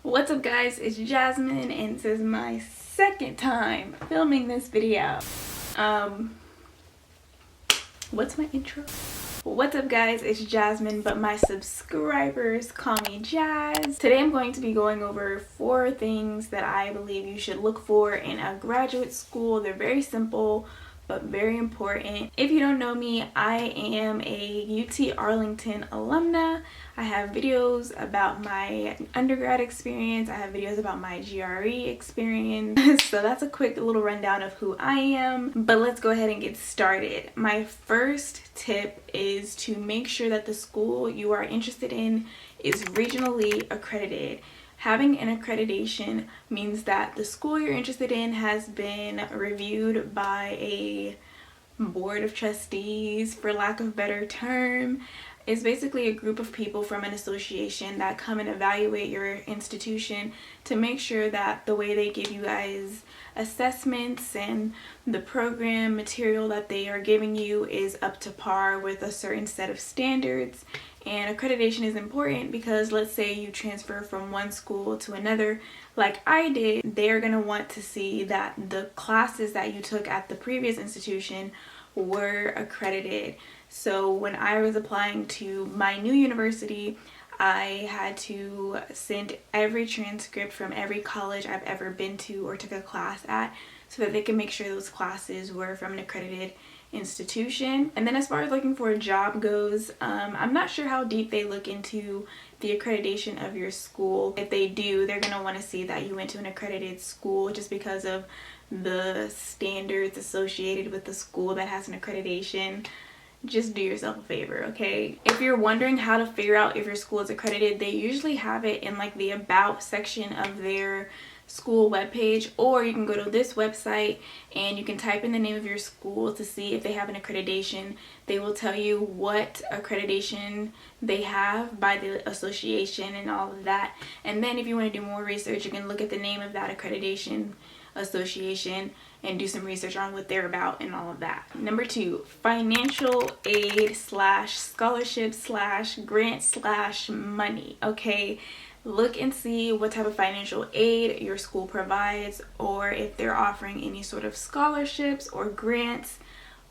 What's up guys, it's Jasmine and this is my second time filming this video. What's my intro? What's up guys, it's Jasmine, but my subscribers call me Jazz. Today I'm going to be going over 4 things that I believe you should look for in a graduate school. They're very simple but very important. If you don't know me, I am a UT Arlington alumna. I have videos about my undergrad experience. I have videos about my GRE experience. So that's a quick little rundown of who I am. But let's go ahead and get started. My first tip is to make sure that the school you are interested in is regionally accredited. Having an accreditation means that the school you're interested in has been reviewed by a board of trustees, for lack of a better term. It's basically a group of people from an association that come and evaluate your institution to make sure that the way they give you guys assessments and the program material that they are giving you is up to par with a certain set of standards. And accreditation is important because let's say you transfer from one school to another like I did, they're going to want to see that the classes that you took at the previous institution were accredited. So when I was applying to my new university, I had to send every transcript from every college I've ever been to or took a class at so that they can make sure those classes were from an accredited institution. And then as far as looking for a job goes, I'm not sure how deep they look into the accreditation of your school. If they do, they're going to want to see that you went to an accredited school just because of the standards associated with the school that has an accreditation. Just do yourself a favor, okay? If you're wondering how to figure out if your school is accredited, they usually have it in like the about section of their school webpage, or you can go to this website and you can type in the name of your school to see if they have an accreditation. They will tell you what accreditation they have by the association and all of that. And then if you want to do more research, you can look at the name of that accreditation association and do some research on what they're about and all of that. Number 2, financial aid / scholarship / grant / money. Okay, look and see what type of financial aid your school provides, or if they're offering any sort of scholarships or grants.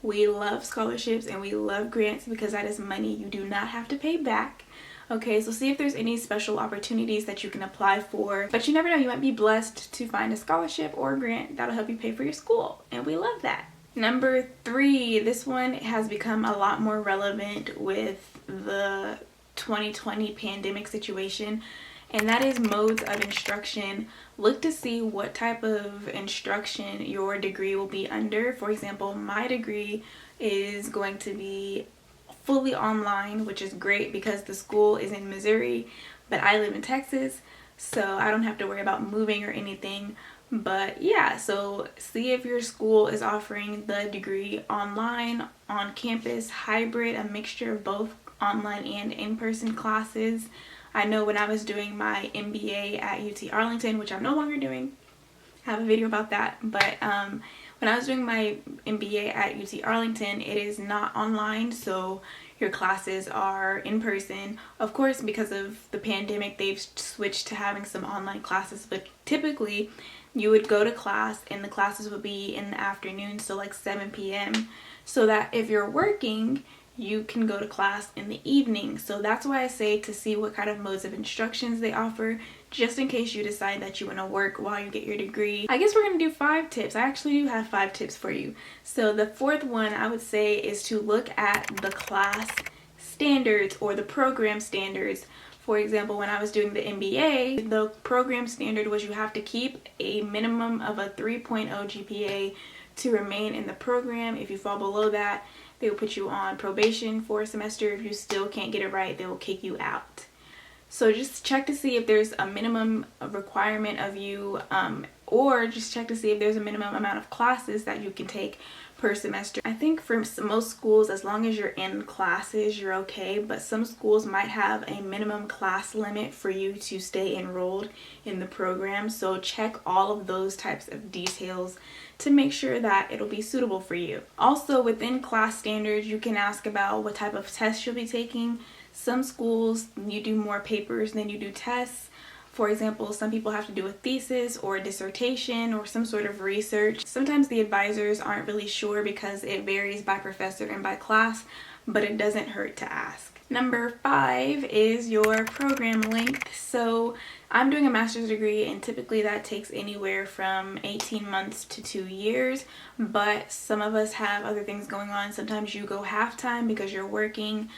We love scholarships and we love grants because that is money you do not have to pay back. Okay, so see if there's any special opportunities that you can apply for. But you never know, you might be blessed to find a scholarship or a grant that'll help you pay for your school, and we love that. Number 3, this one has become a lot more relevant with the 2020 pandemic situation, and that is modes of instruction. Look to see what type of instruction your degree will be under. For example, my degree is going to be fully online, which is great because the school is in Missouri, but I live in Texas, so I don't have to worry about moving or anything. But yeah, so see if your school is offering the degree online, on campus, hybrid, a mixture of both online and in-person classes. I know when I was doing my MBA at UT Arlington, which I'm no longer doing, I have a video about that, but when I was doing my MBA at UT Arlington, it is not online, so your classes are in person. Of course, because of the pandemic, they've switched to having some online classes, but typically you would go to class and the classes would be in the afternoon, so like 7 p.m. so that if you're working, you can go to class in the evening. So that's why I say to see what kind of modes of instructions they offer, just in case you decide that you want to work while you get your degree. I guess we're going to do 5 tips. I actually do have 5 tips for you. So the 4th one I would say is to look at the class standards or the program standards. For example, when I was doing the MBA, the program standard was you have to keep a minimum of a 3.0 GPA to remain in the program. If you fall below that, they will put you on probation for a semester. If you still can't get it right, they will kick you out. So just check to see if there's a minimum requirement of you, or just check to see if there's a minimum amount of classes that you can take per semester. I think for most schools, as long as you're in classes, you're okay, but some schools might have a minimum class limit for you to stay enrolled in the program. So check all of those types of details to make sure that it'll be suitable for you. Also, within class standards, you can ask about what type of tests you'll be taking. Some schools, you do more papers than you do tests. For example, some people have to do a thesis or a dissertation or some sort of research. Sometimes the advisors aren't really sure because it varies by professor and by class, but it doesn't hurt to ask. Number 5 is your program length. So I'm doing a master's degree, and typically that takes anywhere from 18 months to 2 years, but some of us have other things going on. Sometimes you go half-time because you're working.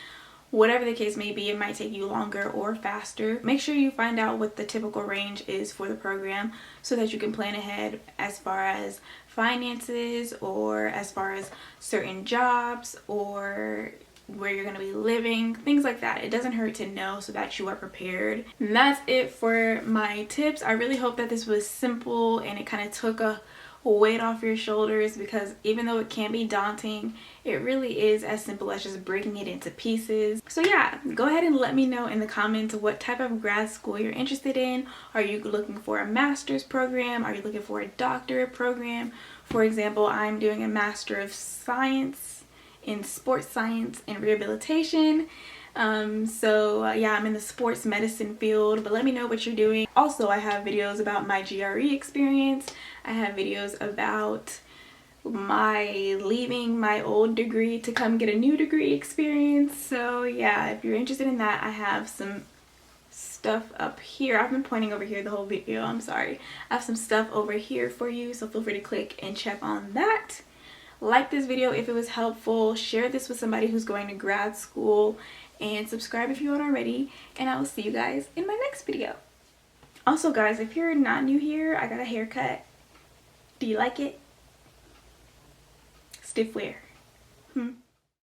Whatever the case may be, it might take you longer or faster. Make sure you find out what the typical range is for the program so that you can plan ahead as far as finances or as far as certain jobs or where you're going to be living, things like that. It doesn't hurt to know so that you are prepared. And that's it for my tips. I really hope that this was simple and it kind of took a weight off your shoulders, because even though it can be daunting, it really is as simple as just breaking it into pieces. So yeah, go ahead and let me know in the comments what type of grad school you're interested in. Are you looking for a master's program? Are you looking for a doctorate program? For example, I'm doing a Master of Science in Sports Science and Rehabilitation. Yeah, I'm in the sports medicine field, but let me know what you're doing. Also, I have videos about my GRE experience. I have videos about my leaving my old degree to come get a new degree experience. So yeah, if you're interested in that, I have some stuff up here. I've been pointing over here the whole video, I'm sorry. I have some stuff over here for you, so feel free to click and check on that. Like this video if it was helpful, share this with somebody who's going to grad school, and subscribe if you aren't already, and I will see you guys in my next video. Also guys, if you're not new here, I got a haircut. Do you like it? Stiff wear.